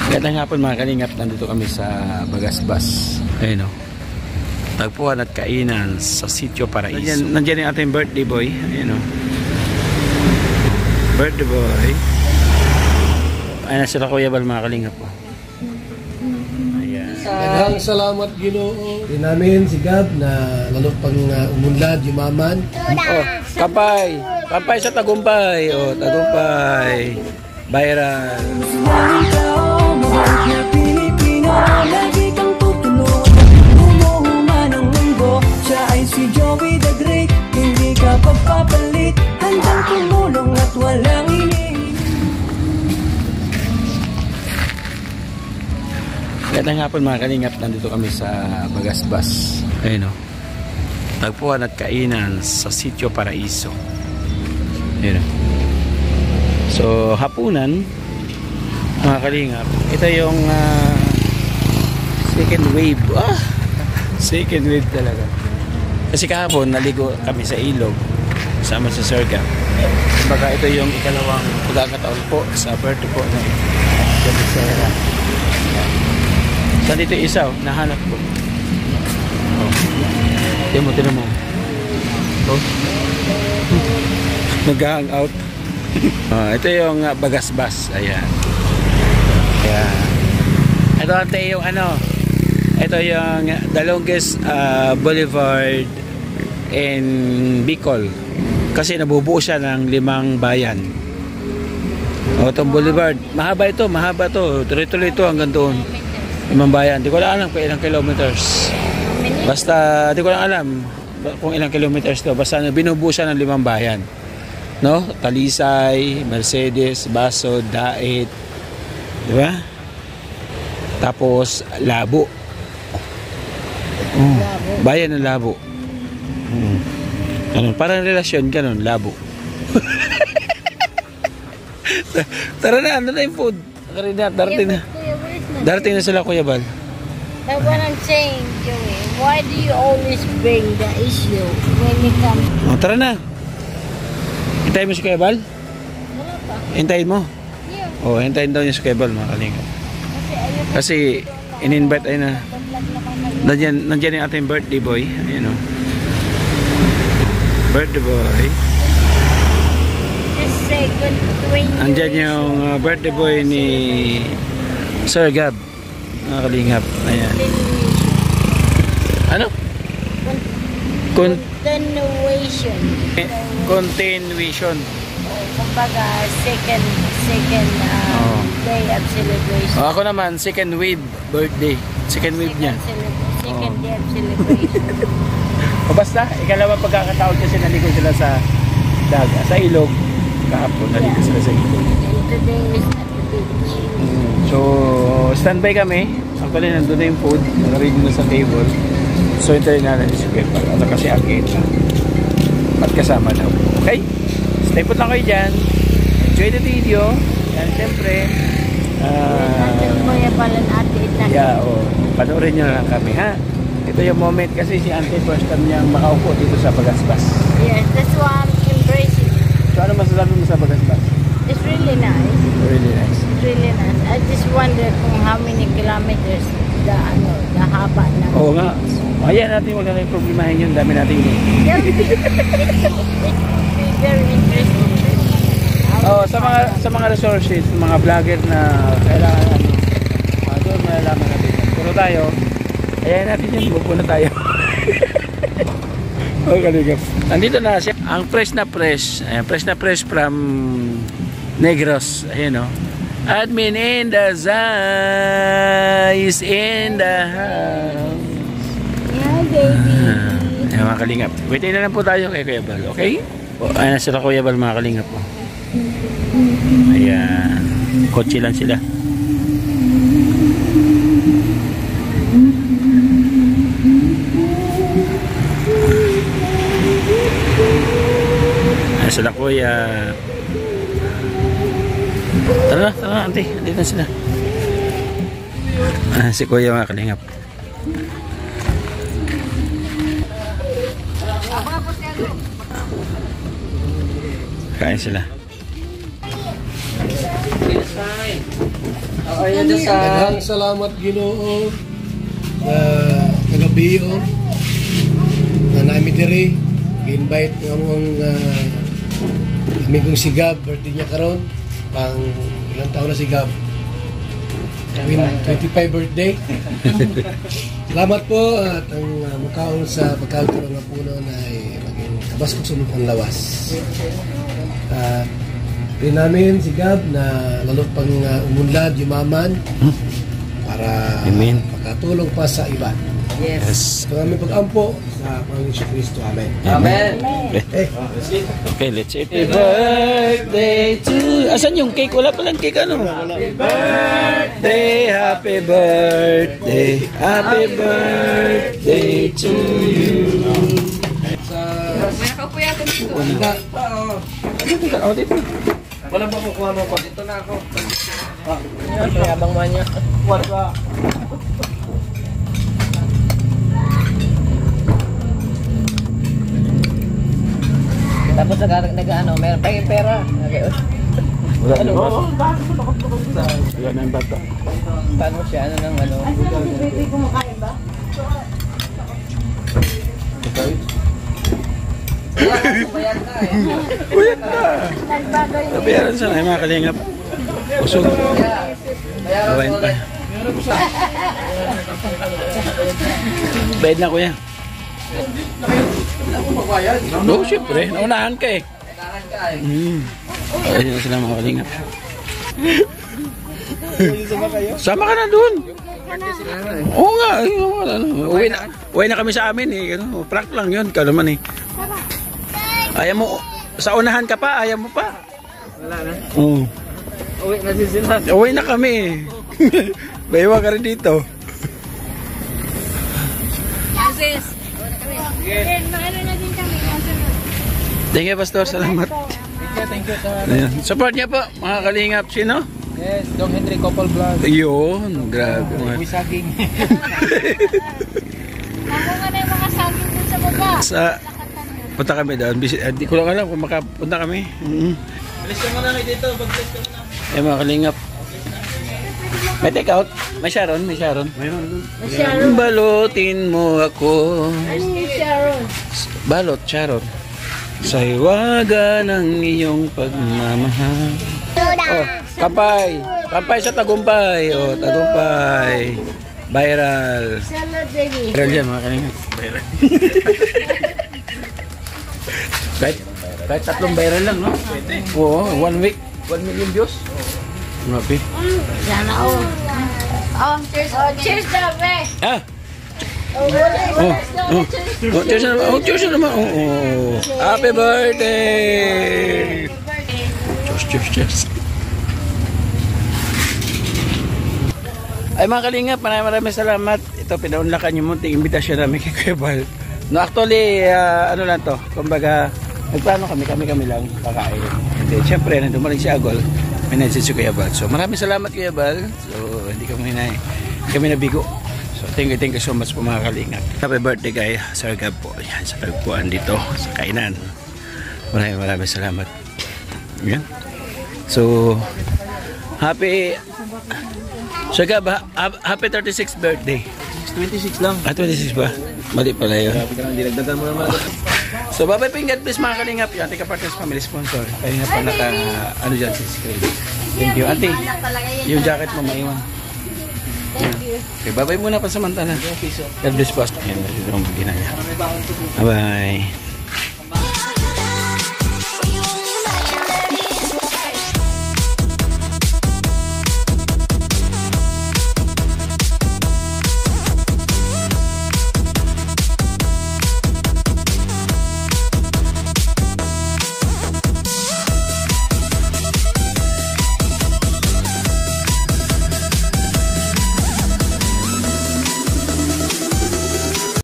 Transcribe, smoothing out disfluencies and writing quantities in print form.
Magandang hapon mga kalingap, nandito kami sa Bagasbas. Ayun o, tagpuan at kainan sa Sitio Paraiso. Nandiyan yung ating birthday boy. Ayun o, birthday boy. Ayun na sila Kuya Bal mga kalingap po. Ayan. Daghang salamat Ginoo. Di namin si Gab na lalo pang umunlad, yumaman. Oh, kampay! Kampay sa tagumpay! Oh, tagumpay! Viral! Na Pilipino, lagi kang tutulog. Umuhuman ang mundo, siya ay si Joey the Great. Hindi ka pagpapalit, handang tumulong at walang hinihingi. Magandang hapon mga kalingap, nandito kami sa Bagasbas. Ayun o, tagpuan at kainan sa Sitio Paraiso. Ayun o. So, hapunan mga kalingap, ito yung second wave. Second wave talaga. Kasi kahapon naligo kami sa ilog sama sa Sir Gab. Baka ito yung ikalawang pagkakataon po sa birthday po ng Gabisera. So dito isa, nahanap ko. Tinan mo. Nag-hang out. Ito yung Bagasbas. Ayan. Ito ate yung ito yung the longest boulevard in Bicol kasi nabubuo siya ng 5 bayan. Itong boulevard mahaba to, tuloy-tuloy ito hanggang doon, 5 bayan. Di ko lang alam kung ilang kilometers, basta di ko lang alam kung ilang kilometers to, basta binubuo siya ng 5 bayan, no? Talisay, Mercedes, Basod, Dait, diba? Tapos Labo. Bayan ng Labo. Parang relasyon ganun, Labo. Tara na, ano na yung food? Darating na sila Kuya Bal. That's what I'm saying, Joey. Why do you always bring the issue when it comes? Tara na. Hintayin mo si Kuya Bal? Wala pa. Hintayin mo? Yeah. Hintayin daw niya si Kuya Bal mga kalingap. Kasi in-invite ay na. Nandiyan yung ating birthday boy. Ayan o. Birthday boy. Just say good when you... Nandiyan yung birthday boy ni Sir Gab. Mga kalingap. Ayan. Ano? Continuation. Continuation. Kumbaga, second day of celebration. Ako naman, second wave birthday. Second wave niya. Second day of celebration. O basta, ikalawa pagkakataon kasi naligo sila sa dagat, sa ilog. Kahapon, naligo sila sa ilog. And today is at the beach. So, standby kami. Actually, nandun na yung food. Nakaready na sa table. So, hintayin natin si Kepa. Ano kasi agit na. At kasama daw. Okay? Stay put lang kayo dyan. Enjoy the video. And syempre, Kuya Balan ate itan. panoorin nyo na lang kami, ha? Ito yung moment kasi si Auntie first time niyang makaupo dito sa Bagasbas. Yes, that's why I'm embracing. So, ano masasabi mo sa Bagasbas? It's really nice. Really nice. It's really nice. I just wonder kung how many kilometers the haba na. Oo nga. Ayan natin, wag na yung problemahin yun. Dami natin yun. It would be very interesting. Sa mga resources, mga vlogger na kailangan doon malalaman natin. Puro tayo, ayan natin yun, bupo na tayo. Kaligap. Nandito na siya. Ang fresh na fresh. Ayan, fresh na fresh from Negros. Ayan o. Admin in the is in the house. Yeah, baby. Ayan mga kalingap. Waitin na lang po tayo kay Kuya Bal. Okay? Ayan na sila Kuya Bal mga kalingap po. Ayan. Kotse lang sila. Ayan sila Kuya. Tara na, auntie. Dito na sila. Si Kuya mga kalingap. Kain sila. Daghang salamat Ginoo na nagabiyo na namin diri invite ng amigong si Gab, birthday niya karon pang ilang taon na si Gab? 25 birthday. Salamat po at ang mukaon sa pagkagkaroon ng puno na ay maging kabaskog sa mukhang lawas. Rin namin si Gab na lalo pang umunlad, yumaman para makatulong pa sa iba. Yes. Ito aming pag-ampo sa Panginoon Kristo. Amen. Amen. Okay, let's eat. Happy birthday to... Asan yung cake? Wala palang cake, ano? Happy birthday, happy birthday, happy birthday to you. Wala ba kukuha mo ko? Dito na ako. Abang manya. Wala. Tapos nag-ano, meron pa yung pera. Wala na ba? Wala na yung bata. Paano siya? Ano nang ano? Ay, saan si baby kumakain ba? Bayad na eh. Uyat na! Nagbagay niya. Nabayaran sana yung mga kalingap. Usog. Bawain pa. Bayad na kuya. Oo, syempre. Naunahan ka eh. Ayun na sila mga kalingap. Sama ka na dun. Oo nga. Uwi na kami sa amin eh. Prank lang yun. Ikaw naman eh. Ayaw mo. Sa unahan ka pa. Ayaw mo pa. Wala na. Oo. Uwi na si sila. Uwi na kami. Baywa ka rin dito. Sis. Then, maano na din kami. Thank you, Pastor. Salamat. Thank you. Ayan. Support niya po, mga kalingap. Sino? Yes, Dong Henry Couple Vlog. Ayun. Grabe. Saging. Ako nga na yung mga saging dun sa baba. Punta kami doon. Hindi ko lang alam kung makapunta kami. Alis ka muna dito. Mag-test ka muna. Eh, mga kalingap. May take out? May Sharon? May Sharon? Sharon. Balutin mo ako. Ano yung Sharon? Balot, Sharon. Sa hiwaga ng iyong pagmamahal. Oh, kampay. Kampay sa tagumpay. Oh, tagumpay. Viral. Salad, baby. Viral yan, mga kalingap. Viral. kahit 3 viral lang, no? Oo, 1 week. 1 million views. Grabe. Sana all. Oh, cheers. Oh, cheers na, be. Ah! Oh, Cheers na naman. Oh, cheers na naman. Oh. Happy birthday! Cheers. Ay mga kalingap, maraming salamat. Ito, pinaunlakan yung munting imbitasyon namin kay Kuya Bal. No, actually, ano lang to. Kumbaga, nagplano kami lang kakain. And then, syempre, nandun mo rin si Agol. May nansin si Kuya Bal. So, maraming salamat Kuya Bal. So, hindi kami nabigo. So, thank you so much po mga kalingap. Happy birthday kay Sir Gab po. Yan, sa tagpuan dito, sa kainan. Maraming salamat. Yan. So, happy Sir Gab, happy 36th birthday. 26 lang. 26 ba? Mali pala yun. Dinagdagan mo naman. So, bye-bye po yung God bless mga kalingap. Yung Auntie Kapartners Family Sponsor. Kaya nga pa ano dyan sa screen. Thank you. Auntie, yung jacket mo maiwan. Thank you. Okay, bye-bye muna pa samantala. God bless po. Yan, ito ang ginaya. Bye-bye.